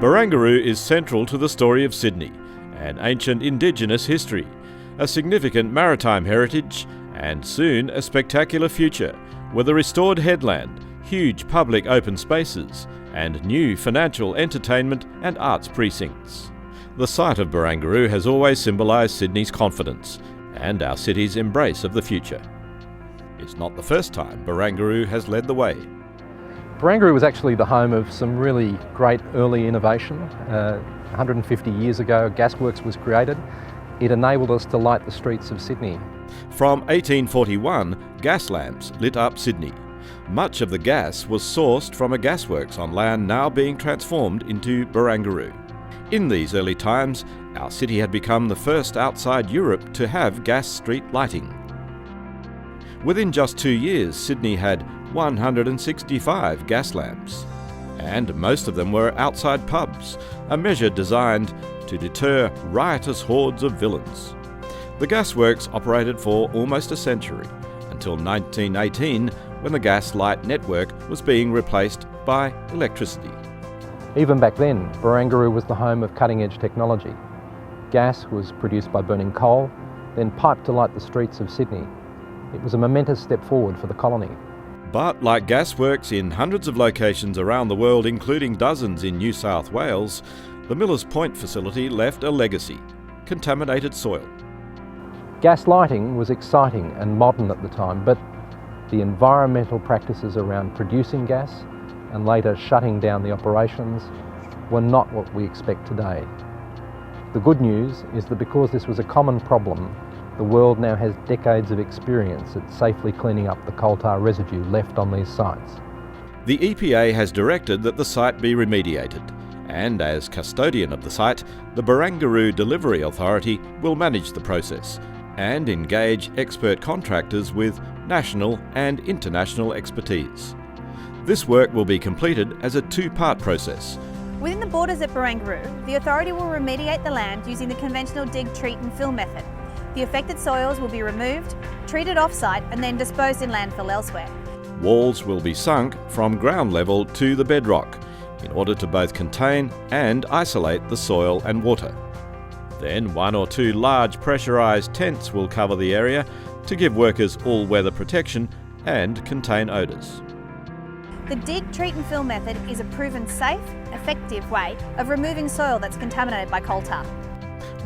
Barangaroo is central to the story of Sydney, an ancient Indigenous history, a significant maritime heritage, and soon a spectacular future with a restored headland, huge public open spaces, and new financial, entertainment and arts precincts. The site of Barangaroo has always symbolised Sydney's confidence and our city's embrace of the future. It's not the first time Barangaroo has led the way. Barangaroo was actually the home of some really great early innovation. 150 years ago, gasworks was created. It enabled us to light the streets of Sydney. From 1841, gas lamps lit up Sydney. Much of the gas was sourced from a gasworks on land now being transformed into Barangaroo. In these early times, our city had become the first outside Europe to have gas street lighting. Within just 2 years, Sydney had 165 gas lamps, and most of them were outside pubs, a measure designed to deter riotous hordes of villains. The gasworks operated for almost a century, until 1918, when the gas light network was being replaced by electricity. Even back then, Barangaroo was the home of cutting-edge technology. Gas was produced by burning coal, then piped to light the streets of Sydney. It was a momentous step forward for the colony. But like gasworks in hundreds of locations around the world, including dozens in New South Wales, the Millers Point facility left a legacy: contaminated soil. Gas lighting was exciting and modern at the time, but the environmental practices around producing gas and later shutting down the operations were not what we expect today. The good news is that because this was a common problem, the world now has decades of experience at safely cleaning up the coal tar residue left on these sites. The EPA has directed that the site be remediated, and as custodian of the site, the Barangaroo Delivery Authority will manage the process and engage expert contractors with national and international expertise. This work will be completed as a two-part process. Within the borders at Barangaroo, the authority will remediate the land using the conventional dig, treat and fill method. The affected soils will be removed, treated off-site and then disposed in landfill elsewhere. Walls will be sunk from ground level to the bedrock in order to both contain and isolate the soil and water. Then 1 or 2 large pressurised tents will cover the area to give workers all-weather protection and contain odours. The dig, treat and fill method is a proven safe, effective way of removing soil that's contaminated by coal tar.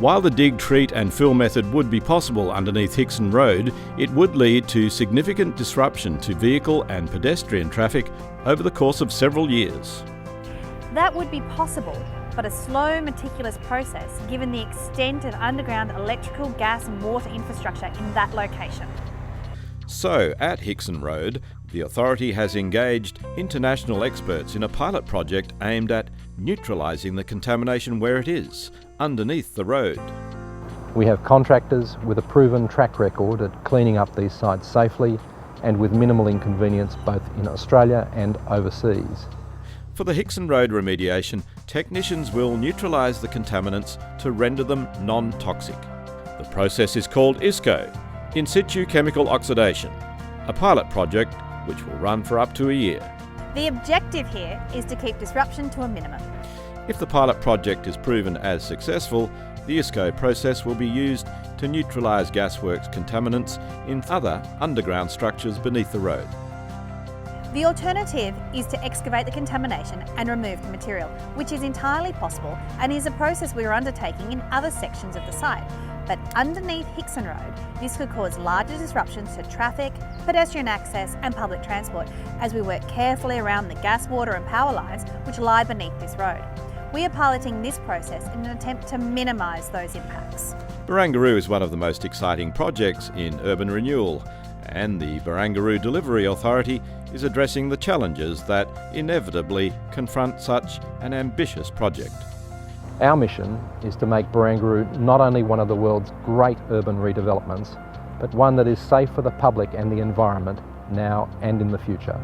While the dig, treat and fill method would be possible underneath Hickson Road, it would lead to significant disruption to vehicle and pedestrian traffic over the course of several years. That would be possible, but a slow, meticulous process given the extent of underground electrical, gas and water infrastructure in that location. So, at Hickson Road, the authority has engaged international experts in a pilot project aimed at neutralising the contamination where it is, underneath the road. We have contractors with a proven track record at cleaning up these sites safely and with minimal inconvenience both in Australia and overseas. For the Hickson Road remediation, technicians will neutralise the contaminants to render them non-toxic. The process is called ISCO, In Situ Chemical Oxidation, a pilot project which will run for up to a year. The objective here is to keep disruption to a minimum. If the pilot project is proven as successful, the ISCO process will be used to neutralise gasworks contaminants in other underground structures beneath the road. The alternative is to excavate the contamination and remove the material, which is entirely possible and is a process we are undertaking in other sections of the site. But underneath Hickson Road, this could cause larger disruptions to traffic, pedestrian access and public transport as we work carefully around the gas, water and power lines which lie beneath this road. We are piloting this process in an attempt to minimise those impacts. Barangaroo is one of the most exciting projects in urban renewal, and the Barangaroo Delivery Authority is addressing the challenges that inevitably confront such an ambitious project. Our mission is to make Barangaroo not only one of the world's great urban redevelopments, but one that is safe for the public and the environment now and in the future.